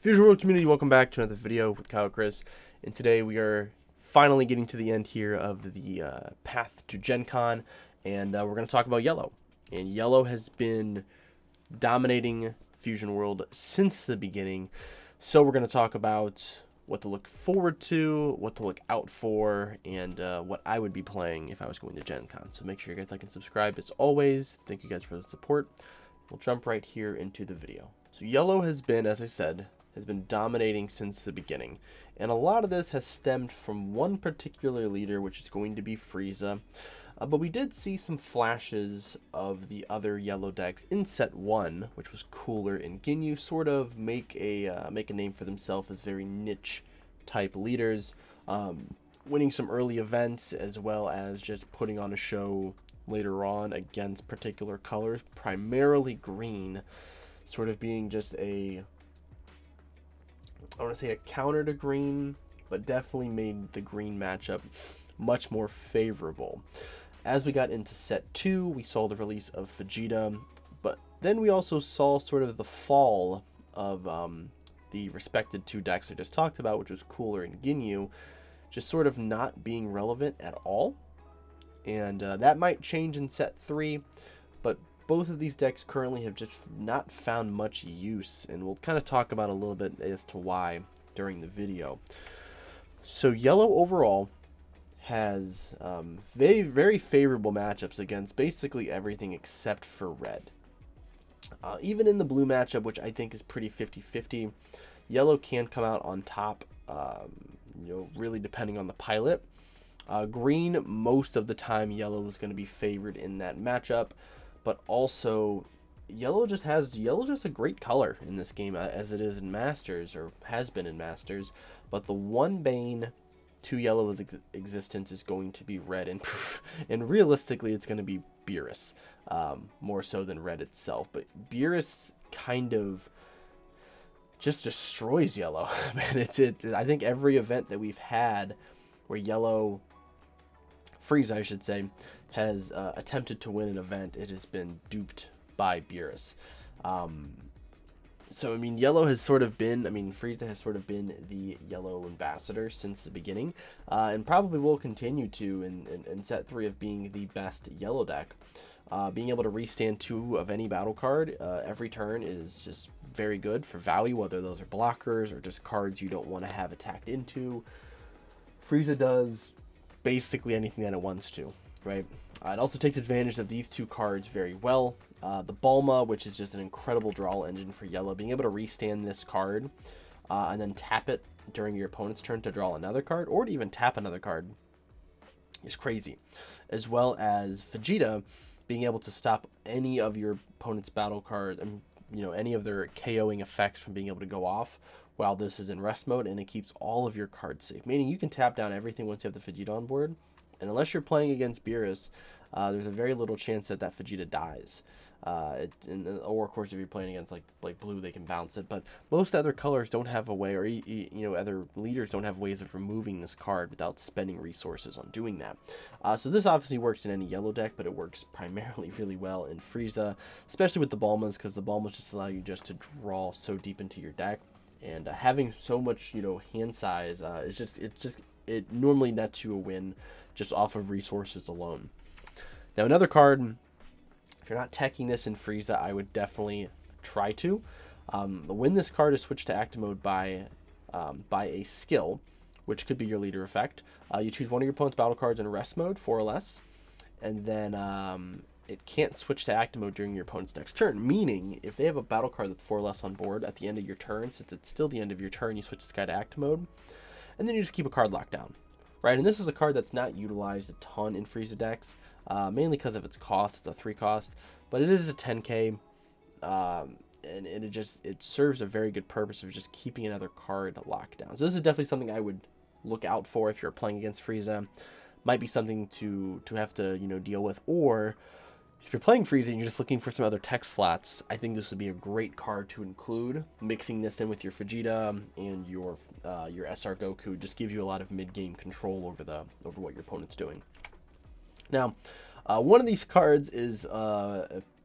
Fusion World community, welcome back to another video with Kyle Chris, and today we are finally getting to the end here of the path to Gencon, and we're going to talk about Yellow. And Yellow has been dominating Fusion World since the beginning, so we're going to talk about what to look forward to, what to look out for, and what I would be playing if I was going to Gencon. So make sure you guys like and subscribe as always. Thank you guys for the support. We'll jump right here into the video. So Yellow has been, as I said, has been dominating since the beginning, and a lot of this has stemmed from one particular leader, which is going to be Frieza. But we did see some flashes of the other Yellow decks in set 1, which was Cooler and Ginyu sort of make a name for themselves as very niche type leaders, winning some early events as well as just putting on a show later on against particular colors, primarily green, sort of being just I want to say a counter to green, but definitely made the green matchup much more favorable. As we got into set 2, we saw the release of Vegeta, but then we also saw sort of the fall of the respected two decks I just talked about, which was Cooler and Ginyu, just sort of not being relevant at all. And that might change in set 3, but both of these decks currently have just not found much use, and we'll kind of talk about a little bit as to why during the video. So Yellow overall has very, very favorable matchups against basically everything except for Red. Even in the blue matchup, which I think is pretty 50-50, Yellow can come out on top, really depending on the pilot. Green, most of the time, Yellow is going to be favored in that matchup, but also Yellow just a great color in this game, as it is in Masters, or has been in Masters. But the one bane to Yellow's existence is going to be Red, and realistically, it's going to be Beerus, more so than Red itself. But Beerus kind of just destroys Yellow. Man, I think every event that we've had where Yellow, Frieza, I should say, has attempted to win an event, it has been duped by Beerus. So, I mean, Yellow has sort of been, Frieza has sort of been the Yellow ambassador since the beginning, and probably will continue to in set 3 of being the best Yellow deck. Being able to restand 2 of any battle card every turn is just very good for value, whether those are blockers or just cards you don't want to have attacked into. Frieza does basically anything that it wants to, right? It also takes advantage of these 2 cards very well. The Bulma, which is just an incredible draw engine for Yellow, being able to restand this card and then tap it during your opponent's turn to draw another card, or to even tap another card, is crazy. As well as Vegeta being able to stop any of your opponent's battle cards, any of their KOing effects from being able to go off while this is in rest mode, and it keeps all of your cards safe. Meaning you can tap down everything once you have the Vegeta on board, and unless you're playing against Beerus, there's a very little chance that Vegeta dies. Or of course, if you're playing against like blue, they can bounce it. But most other colors don't have a way, or other leaders don't have ways of removing this card without spending resources on doing that. So this obviously works in any Yellow deck, but it works primarily really well in Frieza, especially with the Bulmas, because the Bulmas just allow you just to draw so deep into your deck, and having so much hand size, it normally nets you a win just off of resources alone. Now another card, if you're not teching this in Frieza, I would definitely try to. When this card is switched to active mode by a skill, which could be your leader effect, you choose one of your opponent's battle cards in rest mode, 4 or less, and then it can't switch to active mode during your opponent's next turn. Meaning, if they have a battle card that's 4 or less on board at the end of your turn, since it's still the end of your turn, you switch this guy to active mode, and then you just keep a card locked down. Right, and this is a card that's not utilized a ton in Frieza decks, mainly because of its cost. It's a 3 cost, but it is a 10k, and it serves a very good purpose of just keeping another card locked down. So this is definitely something I would look out for if you're playing against Frieza. Might be something to have to deal with, or if you're playing Frieza and you're just looking for some other tech slots, I think this would be a great card to include. Mixing this in with your Vegeta and your SR Goku just gives you a lot of mid-game control over what your opponent's doing. Now, one of these cards is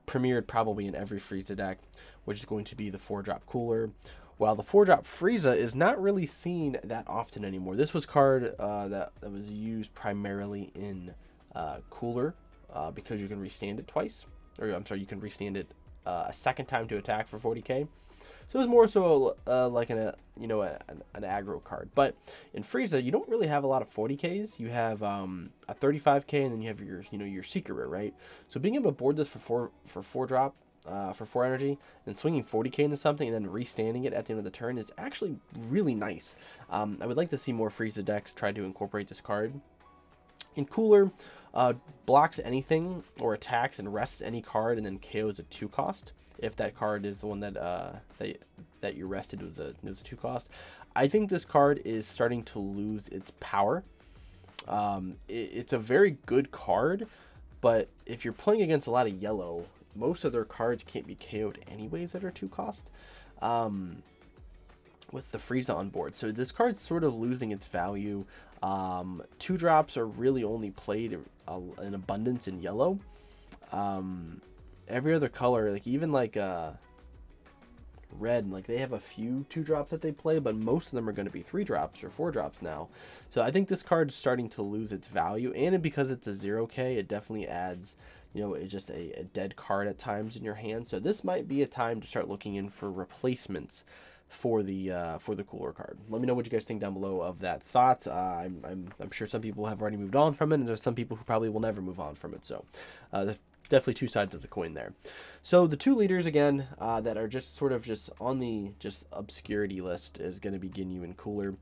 premiered probably in every Frieza deck, which is going to be the 4-drop Cooler, While the 4-drop Frieza is not really seen that often anymore. This was card that was used primarily in Cooler because you can restand it twice. Or I'm sorry, you can restand it a second time to attack for 40k. So it's more so like an aggro card. But in Frieza, you don't really have a lot of 40ks. You have a 35k, and then you have your secret rare, right? So being able to board this for 4-drop, for 4 energy, and swinging 40k into something, and then restanding it at the end of the turn is actually really nice. I would like to see more Frieza decks try to incorporate this card. In Cooler, blocks anything or attacks and rests any card, and then KOs a 2-cost. If that card is the one that you rested was a 2-cost. I think this card is starting to lose its power. It's a very good card, but if you're playing against a lot of yellow, most of their cards can't be KO'd anyways that are 2-cost. With the Frieza on board, so this card's sort of losing its value. 2-drops are really only played in abundance in yellow. Every other color, like even like red, like they have a few 2-drops that they play, but most of them are going to be 3-drops or 4-drops now. So I think this card is starting to lose its value, and because it's a 0k, it definitely adds, it's just a dead card at times in your hand. So this might be a time to start looking in for replacements for the Cooler card. Let me know what you guys think down below of that thought. I'm sure some people have already moved on from it, and there's some people who probably will never move on from it. So there's definitely two sides of the coin there. So the two leaders again that are just sort of just on the obscurity list is going to be Ginyu and Cooler.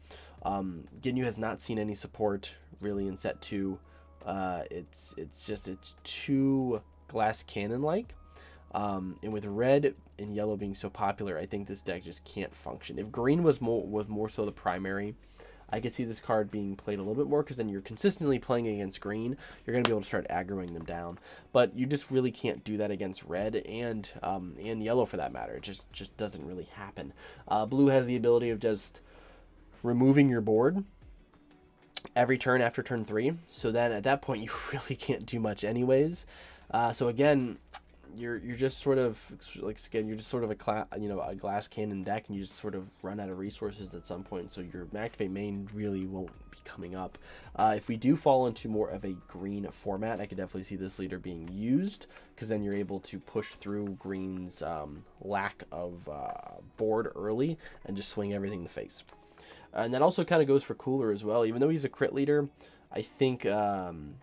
Ginyu has not seen any support really in set 2. It's too glass cannon like. And with red and yellow being so popular, I think this deck just can't function. If green was more so the primary, I could see this card being played a little bit more, because then you're consistently playing against green. You're going to be able to start aggroing them down. But you just really can't do that against red and yellow for that matter. It just doesn't really happen. Blue has the ability of just removing your board every turn after turn 3. So then at that point, you really can't do much anyways. So again, you're just sort of a glass cannon deck, and you just sort of run out of resources at some point, so your activate main really won't be coming up. If we do fall into more of a green format, I could definitely see this leader being used, because then you're able to push through green's lack of board early and just swing everything in the face. And that also kind of goes for Cooler as well. Even though he's a crit leader, I think hasn't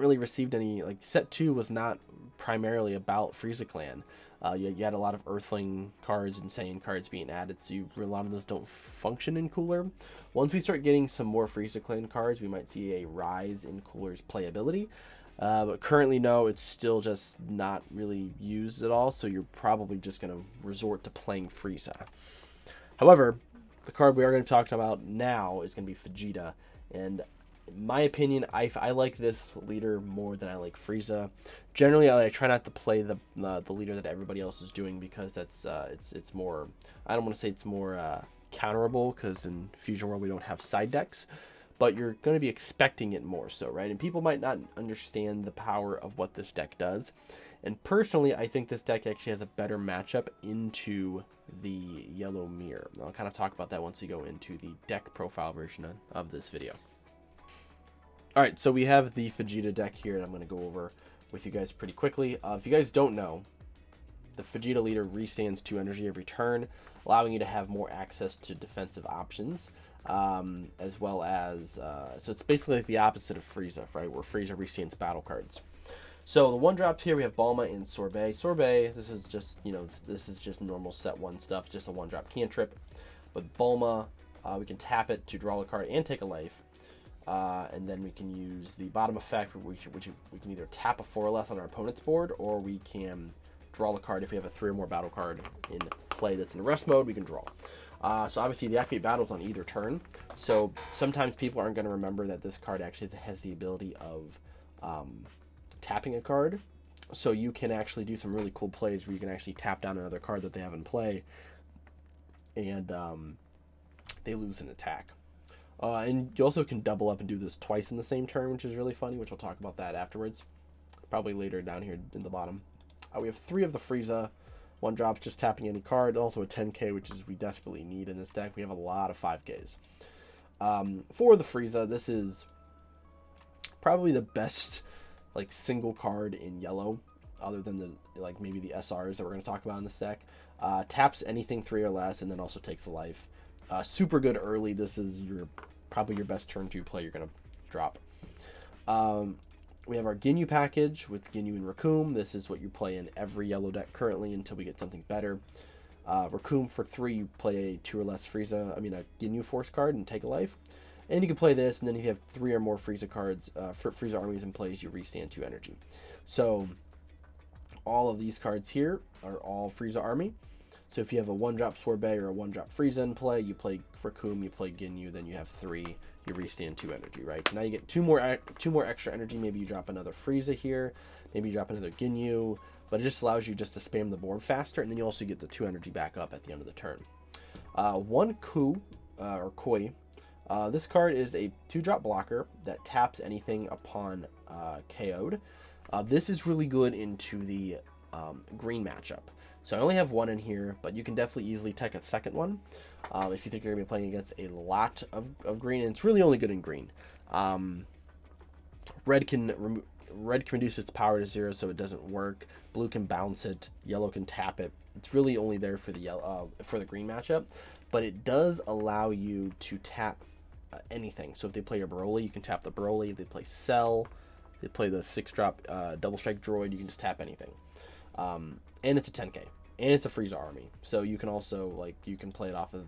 really received any, like, set 2 was not primarily about Frieza Clan. You had a lot of Earthling cards and Saiyan cards being added, so a lot of those don't function in Cooler. Once we start getting some more Frieza Clan cards, we might see a rise in Cooler's playability. But currently, no, it's still just not really used at all, so you're probably just going to resort to playing Frieza. However, the card we are going to talk about now is going to be Vegeta, and in my opinion, I like this leader more than I like Frieza. Generally, I try not to play the leader that everybody else is doing, because that's it's more, I don't want to say it's more counterable, because in Fusion World we don't have side decks, but you're going to be expecting it more so, right? And people might not understand the power of what this deck does. And personally, I think this deck actually has a better matchup into the yellow mirror. I'll kind of talk about that once we go into the deck profile version of this video. Alright, so we have the Vegeta deck here, and I'm going to go over with you guys pretty quickly. If you guys don't know, the Vegeta leader restands 2 energy every turn, allowing you to have more access to defensive options, as well as, so it's basically like the opposite of Frieza, right, where Frieza restands battle cards. So the 1-drops here, we have Bulma and Sorbet. Sorbet, this is just normal set 1 stuff, just a 1-drop cantrip. But Bulma, we can tap it to draw a card and take a life. And then we can use the bottom effect, which we can either tap a 4 or less on our opponent's board, or we can draw a card. If we have a 3 or more battle card in play that's in rest mode, we can draw. So obviously the activate battle's on either turn, so sometimes people aren't going to remember that this card actually has the ability of tapping a card. So you can actually do some really cool plays where you can actually tap down another card that they have in play, and they lose an attack. And you also can double up and do this twice in the same turn, which is really funny, which we'll talk about that afterwards, probably later down here in the bottom. We have 3 of the Frieza. One drop's just tapping any card. Also a 10k, which is we desperately need in this deck. We have a lot of 5ks. For the Frieza, this is probably the best like single card in yellow, other than the like maybe the SRs that we're going to talk about in this deck. Taps anything 3 or less, and then also takes a life. Super good early. This is probably your best turn 2 play you're going to drop. We have our Ginyu package with Ginyu and Raccoon. This is what you play in every yellow deck currently until we get something better. Raccoon for 3, you play a 2 or less a Ginyu Force card and take a life. And you can play this, and then if you have 3 or more Frieza cards, Frieza armies in plays, you restand 2 energy. So all of these cards here are all Frieza army. So if you have a 1-drop Sorbet or a 1-drop Frieza in play, you play Raccoon, you play Ginyu, then you have 3, you restand 2 energy, right? Now you get 2 more extra energy. Maybe you drop another Frieza here, maybe you drop another Ginyu, but it just allows you just to spam the board faster, and then you also get the 2 energy back up at the end of the turn. 1 Ku, or Koi. This card is a 2-drop blocker that taps anything upon KO'd. This is really good into the green matchup. So I only have 1 in here, but you can definitely easily take a second one if you think you're going to be playing against a lot of green, and it's really only good in green. Red can reduce its power to 0, so it doesn't work. Blue can bounce it. Yellow can tap it. It's really only there for the green matchup, but it does allow you to tap anything. So if they play a Broly, you can tap the Broly. If they play Cell, they play the 6-drop double strike droid, you can just tap anything. And it's a 10k, and it's a Frieza army, so you can also you can play it off of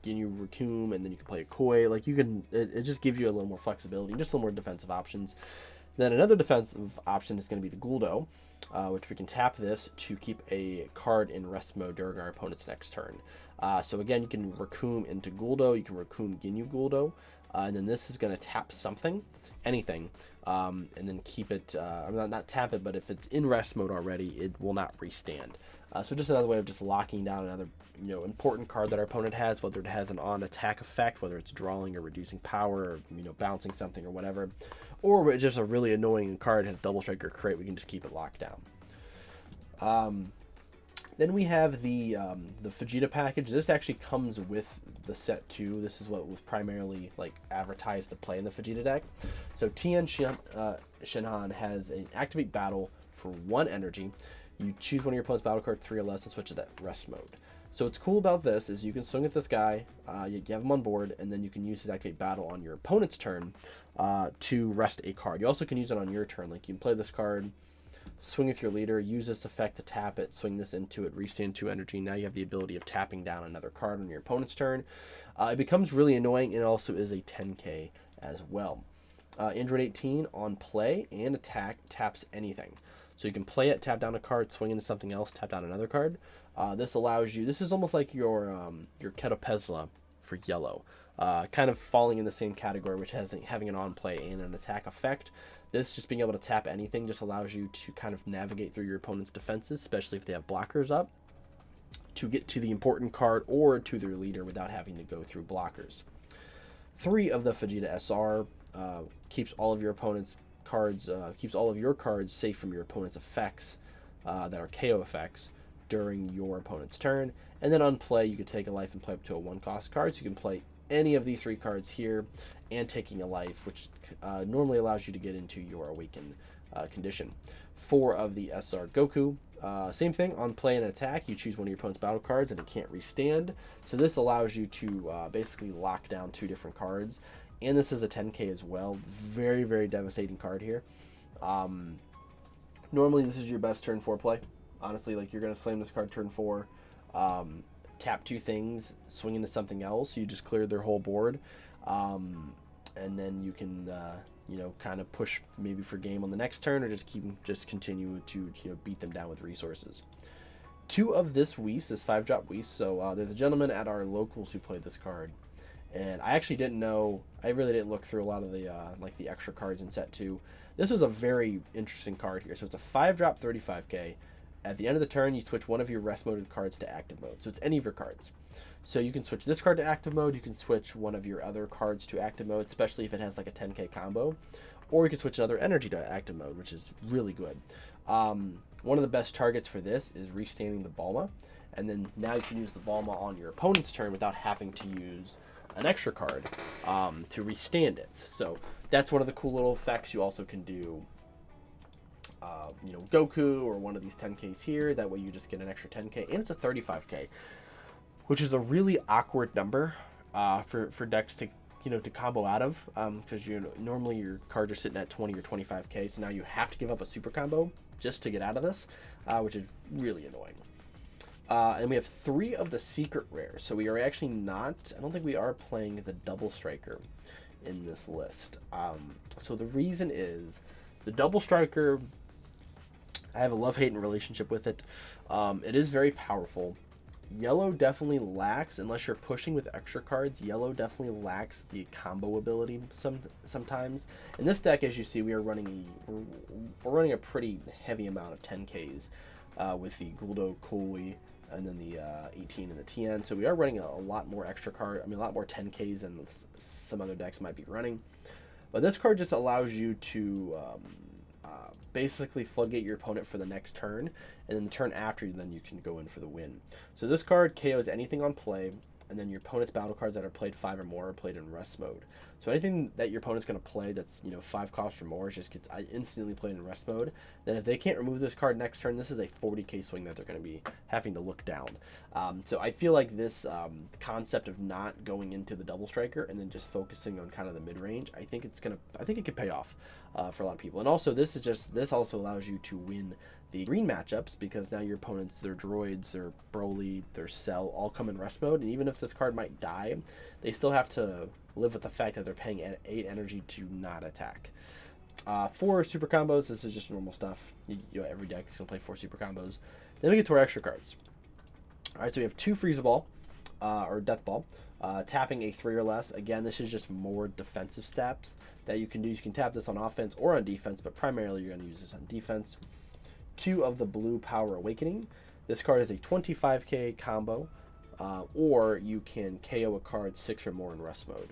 Ginyu Raccoon, and then you can play a Koi. It just gives you a little more flexibility, just a little more defensive options. Then another defensive option is going to be the Guldo, which we can tap this to keep a card in rest mode during our opponent's next turn. So again, you can Raccoon into Guldo, you can Raccoon Ginyu Guldo, and then this is going to tap anything, and then keep it, not tap it, but if it's in rest mode already, it will not restand. So just another way of just locking down another important card that our opponent has, whether it has an on attack effect, whether it's drawing or reducing power, or bouncing something or whatever, or it's just a really annoying card, has double strike or crit, we can just keep it locked down. Then we have the Vegeta package. This actually comes with the set 2. This is what was primarily advertised to play in the Vegeta deck. So Tien Shinhan has an activate battle for 1 energy. You choose one of your opponent's battle card 3 or less and switch it to rest mode. So what's cool about this is you can swing at this guy, you have him on board, and then you can use his activate battle on your opponent's turn to rest a card. You also can use it on your turn. You can play this card, swing with your leader, use this effect to tap it, swing this into it, restand 2 energy. Now you have the ability of tapping down another card on your opponent's turn. It becomes really annoying, and it also is a 10k as well. Android 18 on play and attack taps anything. So you can play it, tap down a card, swing into something else, tap down another card. This allows you, this is almost like your Ketopezla for yellow. Kind of falling in the same category, which has having an on play and an attack effect. This, just being able to tap anything, just allows you to kind of navigate through your opponent's defenses, especially if they have blockers up, to get to the important card or to their leader without having to go through blockers. 3 of the Vegeta SR keeps all of your opponent's cards, keeps all of your cards safe from your opponent's effects that are KO effects during your opponent's turn. And then on play, you can take a life and play up to a 1-cost card. So you can play any of these 3 cards here and taking a life, which normally allows you to get into your awakened condition. 4 of the SR Goku, same thing, on play and attack, you choose one of your opponent's battle cards and it can't restand. So this allows you to basically lock down 2 different cards. And this is a 10k as well. Very, very devastating card here. Normally this is your best turn 4 play. Honestly, you're going to slam this card turn 4. Tap 2 things, swing into something else. You just clear their whole board, and then you can kind of push maybe for game on the next turn, or just continue to beat them down with resources. 2 of this Whis, this 5-drop Whis. So there's a gentleman at our locals who played this card, and I actually didn't know. I really didn't look through a lot of the the extra cards in set 2. This was a very interesting card here. So it's a 5-drop 35k. At the end of the turn, you switch one of your rest mode cards to active mode. So it's any of your cards. So you can switch this card to active mode. You can switch one of your other cards to active mode, especially if it has a 10k combo. or you can switch another energy to active mode, which is really good. One of the best targets for this is restanding the Bulma, and then now you can use the Bulma on your opponent's turn without having to use an extra card to restand it. So that's one of the cool little effects. You also can do you know, Goku or one of these 10Ks here. That way you just get an extra 10K, and it's a 35K, which is a really awkward number for decks to, you know, to combo out of, because normally your cards are sitting at 20 or 25K, so now you have to give up a super combo just to get out of this, which is really annoying. And we have 3 of the secret rares, so we are actually not, I don't think we are playing the double striker in this list. So the reason is the double striker, I have a love-hating relationship with it. It is very powerful. Yellow definitely lacks, unless you're pushing with extra cards, yellow definitely lacks the combo ability sometimes. In this deck, as you see, we're running a pretty heavy amount of 10Ks with the Guldo, Koi, and then the 18 and the TN. So we are running a lot more extra card, a lot more 10Ks than some other decks might be running. But this card just allows you to basically floodgate your opponent for the next turn, and then the turn after, then you can go in for the win. So this card KOs anything on play, and then your opponent's battle cards that are played 5 or more are played in rest mode. So anything that your opponent's going to play that's, you know, 5 costs or more just gets instantly played in rest mode. Then if they can't remove this card next turn, this is a 40k swing that they're going to be having to look down. So I feel like this concept of not going into the double striker and then just focusing on kind of the mid range, I think it could pay off for a lot of people. And also this also allows you to win the green matchups, because now your opponents, their droids, their Broly, their Cell all come in rest mode, and even if this card might die, they still have to live with the fact that they're paying 8 energy to not attack. 4 super combos, this is just normal stuff. You know, every deck is going to play 4 super combos. Then we get to our extra cards. Alright, so we have 2 Frieza Ball, or Death Ball, tapping a 3 or less. Again, this is just more defensive steps that you can do. You can tap this on offense or on defense, but primarily you're going to use this on defense. 2 of the Blue Power Awakening. This card is a 25k combo, or you can KO a card 6 or more in rest mode.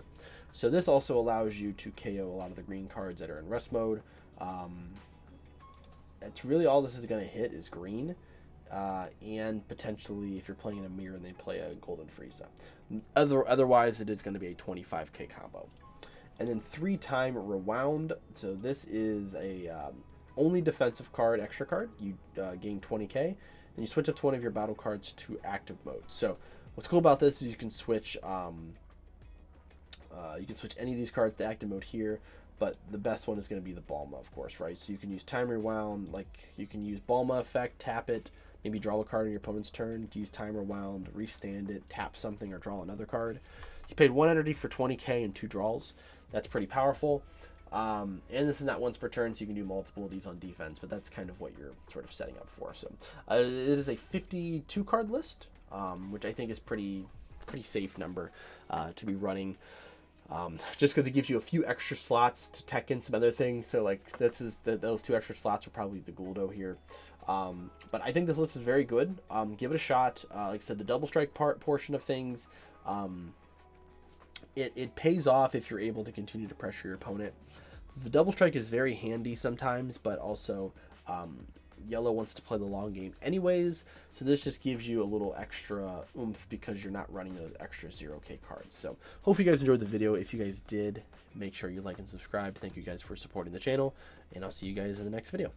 So this also allows you to KO a lot of the green cards that are in rest mode. It's really all this is going to hit is green, and potentially if you're playing in a mirror and they play a Golden Frieza. Otherwise, it is going to be a 25k combo. And then 3-time Rewound. So this is a only defensive card, extra card. You gain 20k. Then you switch up to one of your battle cards to active mode. So what's cool about this is you can switch any of these cards to active mode here, but the best one is going to be the Bulma, of course, right? So you can use Time Rewound, like you can use Bulma effect, tap it, maybe draw a card on your opponent's turn, use Time Rewound, restand it, tap something, or draw another card. You paid 1 energy for 20k and 2 draws. That's pretty powerful. And this is not once per turn, so you can do multiple of these on defense, but that's kind of what you're sort of setting up for. So it is a 52 card list, which I think is pretty safe number to be running. Just because it gives you a few extra slots to tech in some other things. So like those 2 extra slots are probably the Guldo here. But I think this list is very good. Give it a shot. Like I said, the double strike portion of things, it pays off if you're able to continue to pressure your opponent. The double strike is very handy sometimes, but also yellow wants to play the long game anyways, so this just gives you a little extra oomph because you're not running those extra 0k cards. So hope you guys enjoyed the video. If you guys did, make sure you like and subscribe. Thank you guys for supporting the channel, and I'll see you guys in the next video.